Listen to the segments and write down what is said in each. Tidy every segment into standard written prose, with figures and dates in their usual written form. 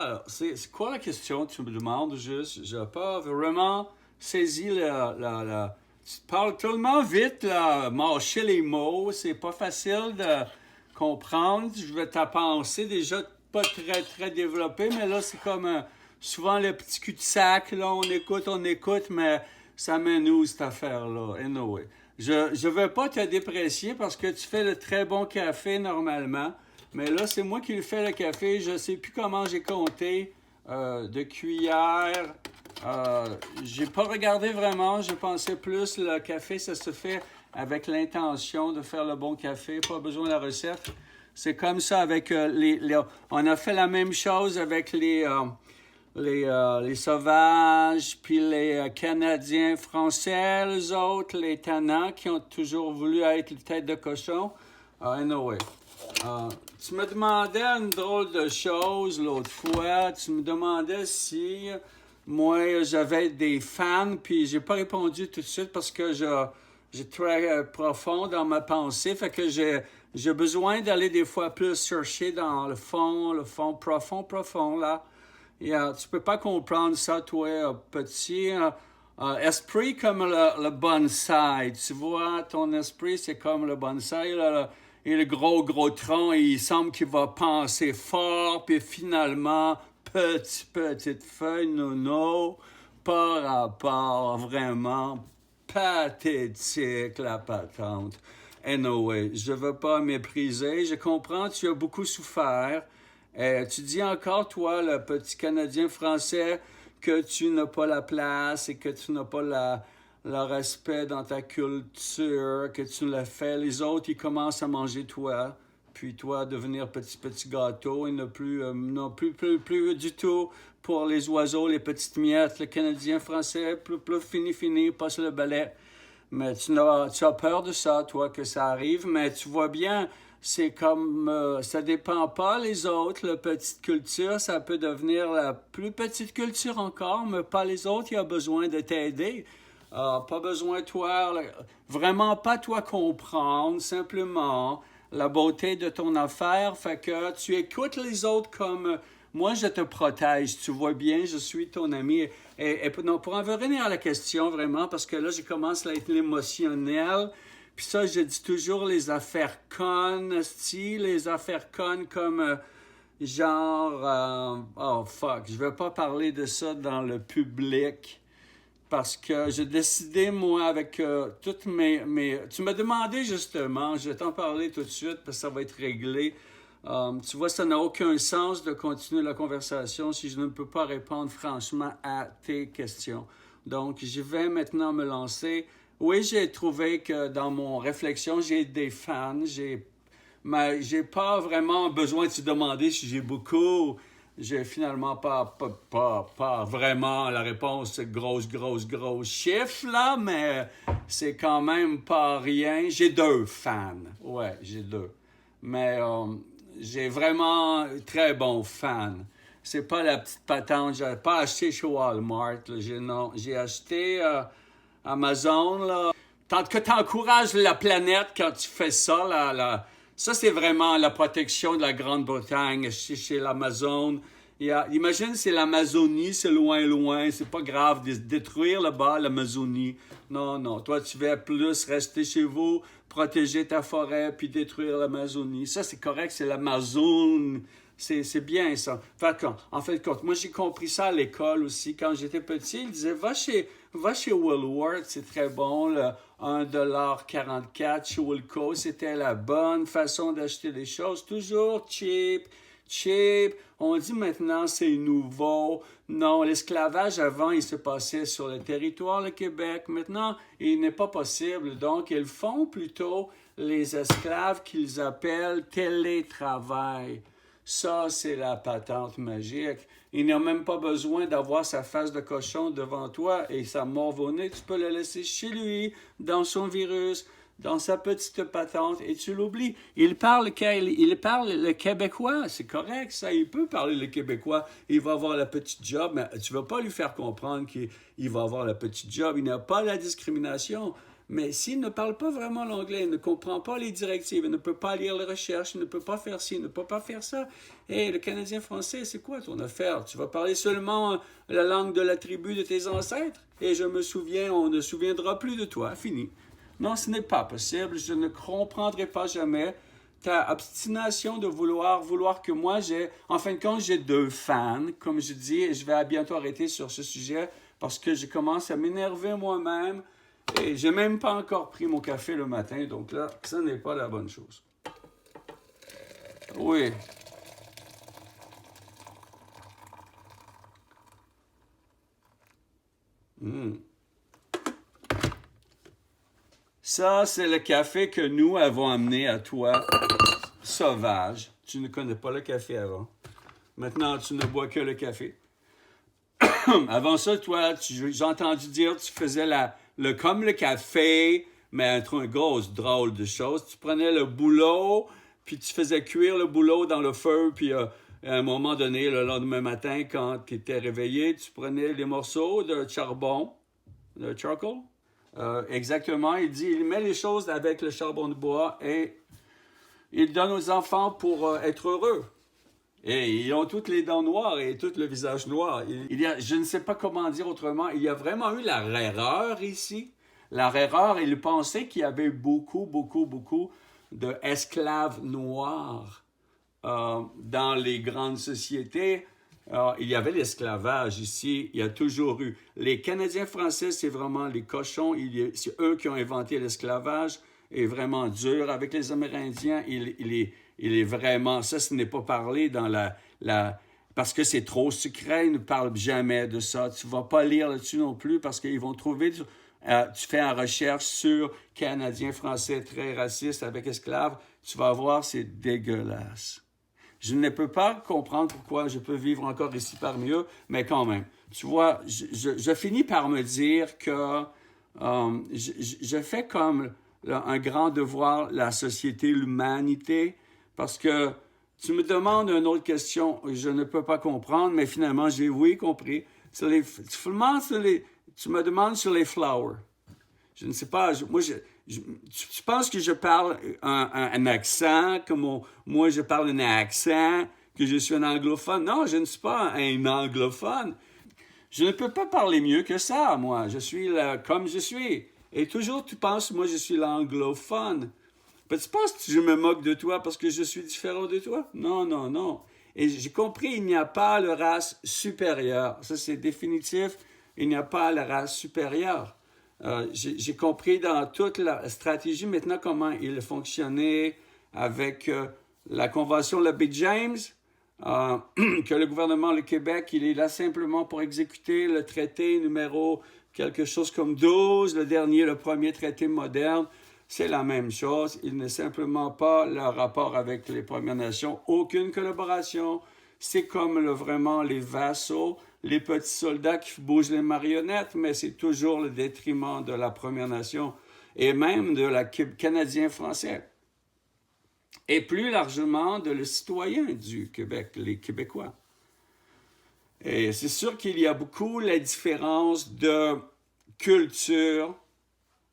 Alors, c'est quoi la question que tu me demandes juste? Je n'ai pas vraiment saisi Tu parles tellement vite, là, mâcher les mots, c'est pas facile de comprendre. Je vais ta pensée déjà pas très très développée, mais là c'est comme souvent le petit cul-de-sac, là on écoute, mais ça mène où cette affaire-là? Anyway. Je veux pas te déprécier parce que tu fais le très bon café normalement. Mais là, c'est moi qui le fais le café. Je sais plus comment j'ai compté de cuillères. J'ai pas regardé vraiment. Je pensais plus le café, ça se fait avec l'intention de faire le bon café. Pas besoin de la recette. C'est comme ça avec on a fait la même chose avec les sauvages, puis les Canadiens français, les autres, les tannants qui ont toujours voulu être les têtes de cochon. Anyway. Tu me demandais une drôle de chose l'autre fois. Tu me demandais si moi j'avais des fans, puis j'ai pas répondu tout de suite parce que j'ai très profond dans ma pensée, fait que j'ai besoin d'aller des fois plus chercher dans le fond profond là. Tu peux pas comprendre ça, toi, petit. Esprit comme le bonsaï. Tu vois, ton esprit, c'est comme le bonsaï. Là, et le gros tronc, il semble qu'il va penser fort, puis finalement, petite feuille, nono, par rapport, vraiment pathétique, la patente. Anyway, je veux pas mépriser. Je comprends, tu as beaucoup souffert. Tu dis encore, toi, le petit Canadien français, que tu n'as pas la place et que tu n'as pas le respect dans ta culture, que tu le fais. Les autres, ils commencent à manger toi, puis toi, devenir petit gâteau, et non plus du tout pour les oiseaux, les petites miettes, le Canadien français, plus fini, passe le balai. Mais tu as peur de ça, toi, que ça arrive, mais tu vois bien, c'est comme, ça dépend pas les autres, la petite culture, ça peut devenir la plus petite culture encore, mais pas les autres, il y a besoin de t'aider. Pas besoin, toi, vraiment pas toi comprendre, simplement la beauté de ton affaire, fait que tu écoutes les autres comme moi je te protège, tu vois bien, je suis ton ami. Non, pour en revenir à la question vraiment, parce que là je commence à être émotionnel, puis ça je dis toujours les affaires connes, style les affaires connes comme genre, oh fuck, je vais pas parler de ça dans le public parce que j'ai décidé, moi, avec toutes Tu m'as demandé justement, je vais t'en parler tout de suite parce que ça va être réglé. Tu vois, ça n'a aucun sens de continuer la conversation si je ne peux pas répondre franchement à tes questions. Donc, je vais maintenant me lancer. Oui, j'ai trouvé que dans mon réflexion, j'ai des fans, mais j'ai pas vraiment besoin de te demander si j'ai beaucoup. J'ai finalement pas vraiment la réponse grosse chiffre, là, mais c'est quand même pas rien. J'ai deux fans. Ouais, j'ai deux. Mais j'ai vraiment très bons fans. C'est pas la petite patente. J'ai pas acheté chez Walmart. Là. Non, j'ai acheté Amazon. Là. Tant que tu encourages la planète quand tu fais ça, ça c'est vraiment la protection de la Grande-Bretagne chez l'Amazon. Imagine, c'est l'Amazonie, c'est loin, c'est pas grave de détruire là-bas l'Amazonie. Non, toi tu vas plus rester chez vous, protéger ta forêt, puis détruire l'Amazonie. Ça c'est correct, c'est l'Amazon. C'est bien ça. En fait, moi j'ai compris ça à l'école aussi. Quand j'étais petit, ils disaient va chez Woolworth, c'est très bon, le 1,44$ chez Woolco, c'était la bonne façon d'acheter des choses, toujours cheap. On dit maintenant c'est nouveau. Non, l'esclavage avant, il se passait sur le territoire du Québec. Maintenant, il n'est pas possible. Donc, ils font plutôt les esclaves qu'ils appellent télétravail. Ça, c'est la patente magique. Il n'a même pas besoin d'avoir sa face de cochon devant toi et sa morve-au-nez. Tu peux le laisser chez lui, dans son virus, dans sa petite patente, et tu l'oublies. Il parle le québécois, c'est correct, ça, il peut parler le québécois. Il va avoir la petite job, mais tu ne vas pas lui faire comprendre qu'il va avoir la petite job. Il n'y a pas la discrimination. Mais s'il ne parle pas vraiment l'anglais, il ne comprend pas les directives, il ne peut pas lire les recherches, il ne peut pas faire ci, il ne peut pas faire ça. Et le Canadien français, c'est quoi ton affaire? Tu vas parler seulement la langue de la tribu de tes ancêtres? Et je me souviens, on ne se souviendra plus de toi, fini. Non, ce n'est pas possible, je ne comprendrai pas jamais ta obstination de vouloir que moi j'ai, en fin de compte, j'ai 2 fans, comme je dis, et je vais bientôt arrêter sur ce sujet parce que je commence à m'énerver moi-même et j'ai même pas encore pris mon café le matin, donc là, ça n'est pas la bonne chose. Oui. Ça, c'est le café que nous avons amené à toi, sauvage. Tu ne connais pas le café avant. Maintenant, tu ne bois que le café. Avant ça, toi, j'ai entendu dire que tu faisais comme le café, mais un grosse drôle de chose. Tu prenais le bouleau, puis tu faisais cuire le bouleau dans le feu, puis à un moment donné, le lendemain matin, quand tu étais réveillé, tu prenais les morceaux de charbon, de charcoal. Exactement, il met les choses avec le charbon de bois et il donne aux enfants pour être heureux. Et ils ont toutes les dents noires et tout le visage noir. Je ne sais pas comment dire autrement, il y a vraiment eu la rareure ici. La rareure, il pensait qu'il y avait beaucoup d'esclaves noirs dans les grandes sociétés. Il y avait l'esclavage ici, il y a toujours eu. Les Canadiens français, c'est vraiment les cochons, c'est eux qui ont inventé l'esclavage, est vraiment dur. Avec les Amérindiens, il est vraiment... Ça, ce n'est pas parlé dans parce que c'est trop secret, ils ne parlent jamais de ça. Tu ne vas pas lire là-dessus non plus parce qu'ils vont trouver... tu fais une recherche sur Canadiens français très racistes avec esclaves, tu vas voir, c'est dégueulasse. Je ne peux pas comprendre pourquoi je peux vivre encore ici parmi eux, mais quand même. Tu vois, je finis par me dire que je fais comme un grand devoir, la société, l'humanité, parce que tu me demandes une autre question, je ne peux pas comprendre, mais finalement, j'ai compris. Tu me demandes sur les flowers. Je ne sais pas, tu penses que je parle un accent, moi je parle un accent, que je suis un anglophone? Non, je ne suis pas un anglophone. Je ne peux pas parler mieux que ça, moi. Je suis là comme je suis. Et toujours tu penses, moi je suis l'anglophone. Mais tu penses que je me moque de toi parce que je suis différent de toi? Non, non, non. Et j'ai compris, il n'y a pas de race supérieure. Ça, c'est définitif. Il n'y a pas de race supérieure. J'ai compris dans toute la stratégie maintenant comment il fonctionnait avec la Convention de la baie James, que le gouvernement du Québec, il est là simplement pour exécuter le traité numéro quelque chose comme 12, le premier traité moderne. C'est la même chose. Il n'est simplement pas le rapport avec les Premières Nations, aucune collaboration. C'est comme vraiment les vassaux, les petits soldats qui bougent les marionnettes, mais c'est toujours le détriment de la Première Nation et même de la Canadien français. Et plus largement de les citoyens du Québec, les Québécois. Et c'est sûr qu'il y a beaucoup la différence de culture.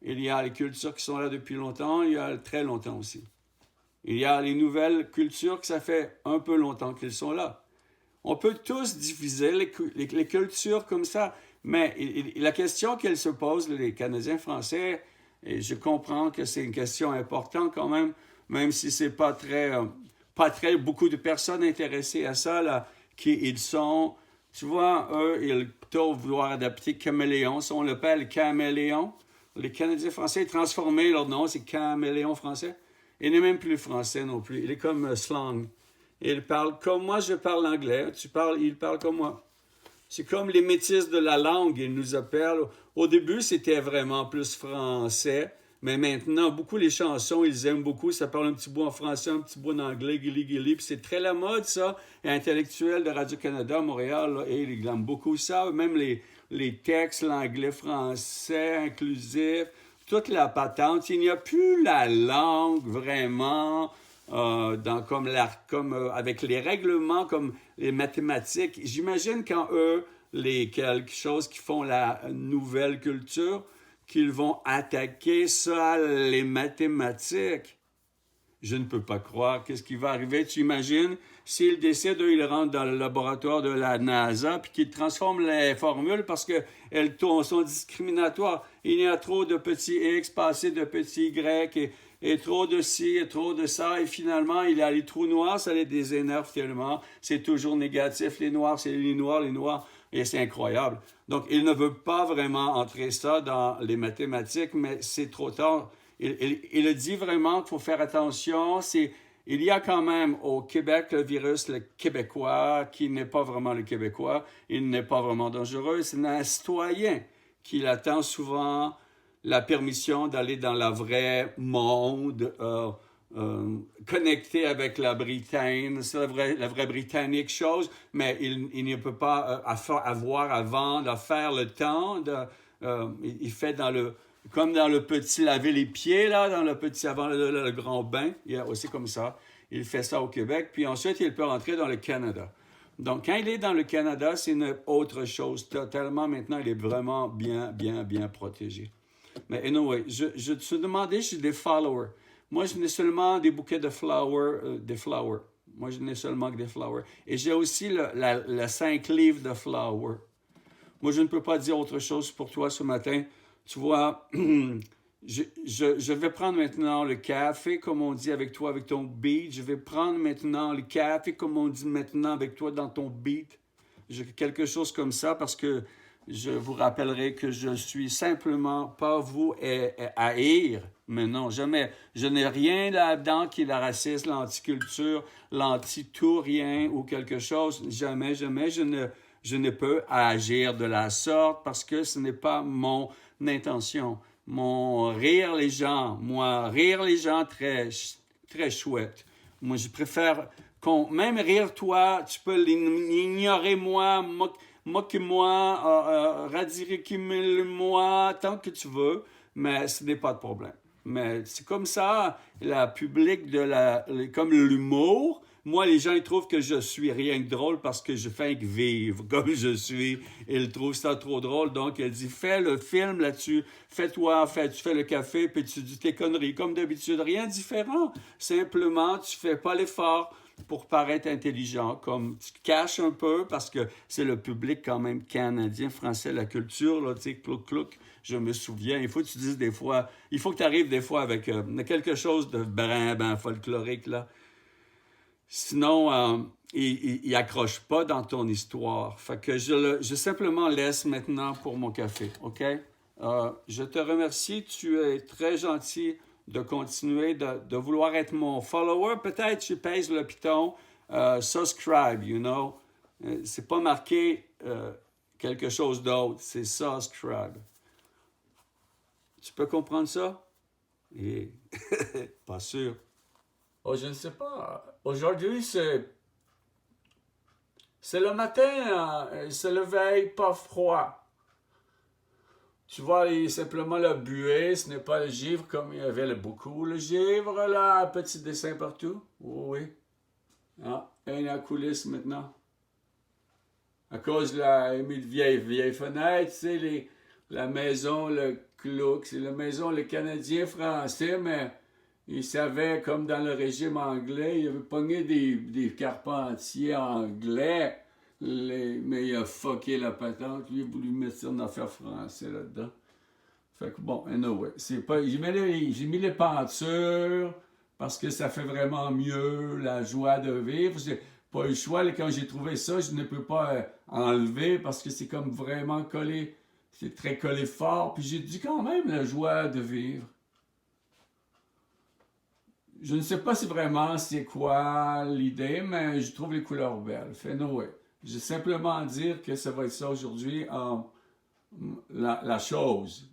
Il y a les cultures qui sont là depuis longtemps, il y a très longtemps aussi. Il y a les nouvelles cultures que ça fait un peu longtemps qu'elles sont là. On peut tous diviser les cultures comme ça, mais la question qu'elles se posent, les Canadiens français, et je comprends que c'est une question importante quand même si c'est pas très beaucoup de personnes intéressées à ça, là, ils sont, tu vois, eux, ils doivent vouloir adapter caméléon, on l'appelle caméléon. Les Canadiens français transformé leur nom, c'est caméléon français. Il n'est même plus français non plus, il est comme slang. Il parle comme moi, je parle anglais. Il parle comme moi. C'est comme les métis de la langue, ils nous appellent. Au début, c'était vraiment plus français, mais maintenant, beaucoup les chansons, ils aiment beaucoup. Ça parle un petit bout en français, un petit bout en anglais, guili. Puis c'est très la mode, ça. Et intellectuels de Radio-Canada, Montréal, là, et ils aiment beaucoup ça. Même les textes, l'anglais-français, inclusif, toute la patente. Il n'y a plus la langue vraiment... avec les règlements comme les mathématiques. J'imagine quand eux, quelque chose qui font la nouvelle culture, qu'ils vont attaquer ça, les mathématiques. Je ne peux pas croire. Qu'est-ce qui va arriver? Tu imagines, s'ils décident, ils rentrent dans le laboratoire de la NASA, puis qu'ils transforment les formules parce qu'elles sont discriminatoires. Il y a trop de petits X, pas assez de petits Y, et trop de ci, et trop de ça, et finalement, il y a les trous noirs, ça les désénerve tellement. C'est toujours négatif. Les noirs, c'est les noirs, et c'est incroyable. Donc, il ne veut pas vraiment entrer ça dans les mathématiques, mais c'est trop tard. Il dit vraiment qu'il faut faire attention. Il y a quand même au Québec le virus, le québécois, qui n'est pas vraiment le québécois. Il n'est pas vraiment dangereux. C'est un citoyen qui attend souvent la permission d'aller dans le vrai monde, connecté avec la Bretagne. C'est la vraie britannique chose, mais il ne peut pas avoir avant de faire le temps. Il fait comme dans le petit laver les pieds, là, dans le petit avant le grand bain. Il y a aussi comme ça. Il fait ça au Québec. Puis ensuite, il peut rentrer dans le Canada. Donc, quand il est dans le Canada, c'est une autre chose. Totalement, maintenant, il est vraiment bien protégé. Mais anyway, je te demandais, j'ai des followers. Moi, je n'ai seulement des bouquets de des flowers. Moi, je n'ai seulement que des flowers. Et j'ai aussi le 5 livres de flowers. Moi, je ne peux pas dire autre chose pour toi ce matin. Tu vois, je vais prendre maintenant le café, comme on dit avec toi, avec ton beat. Je vais prendre maintenant le café, comme on dit maintenant avec toi dans ton beat. Quelque chose comme ça, parce que je vous rappellerai que je suis simplement pas vous à haïr, mais non, jamais. Je n'ai rien là-dedans qui est le racisme, l'anticulture, l'anti-tout, rien ou quelque chose. Jamais, je ne peux agir de la sorte parce que ce n'est pas mon intention. Rire les gens, très, très chouette. Moi, je préfère même rire toi, tu peux l'ignorer moi, moque-moi, radicule-moi, tant que tu veux, mais ce n'est pas de problème. Mais c'est comme ça, la public comme l'humour. Moi, les gens, ils trouvent que je suis rien que drôle parce que je fais que vivre comme je suis. Ils trouvent ça trop drôle. Donc, elle dit, fais le film là-dessus. Tu fais le café, puis tu dis tes conneries. Comme d'habitude, rien de différent. Simplement, tu fais pas l'effort pour paraître intelligent. Comme tu caches un peu parce que c'est le public quand même canadien, français, la culture, là, tu sais, clouc. Je me souviens, il faut que tu dises des fois, il faut que tu arrives des fois avec quelque chose de ben folklorique, là. Sinon, il accroche pas dans ton histoire. Fait que je simplement laisse maintenant pour mon café, OK? Je te remercie. Tu es très gentil de continuer de vouloir être mon follower. Peut-être tu pèses le piton. Subscribe, you know. C'est pas marqué quelque chose d'autre. C'est subscribe. Tu peux comprendre ça? Et pas sûr. Oh, je ne sais pas. Aujourd'hui, c'est le matin, c'est le veille, pas froid. Tu vois, simplement le buée, ce n'est pas le givre comme il y avait beaucoup. Le givre, là, petit dessin partout. Oui. Ah, et la coulisse maintenant. À cause de la vieille fenêtre, tu sais, la maison, le clouk, c'est la maison, le Canadien français, mais il savait, comme dans le régime anglais, il avait pogné des carpentiers anglais, mais il a fucké la patente. Lui, il a voulu mettre une affaire français là-dedans. Fait que bon, anyway, j'ai mis les pentures parce que ça fait vraiment mieux la joie de vivre. J'ai pas eu le choix. Là, quand j'ai trouvé ça, je ne peux pas enlever parce que c'est comme vraiment collé. C'est très collé fort. Puis j'ai dit quand même la joie de vivre. Je ne sais pas si vraiment c'est quoi l'idée, mais je trouve les couleurs belles. Fait anyway. Je vais simplement dire que ça va être ça aujourd'hui, la chose.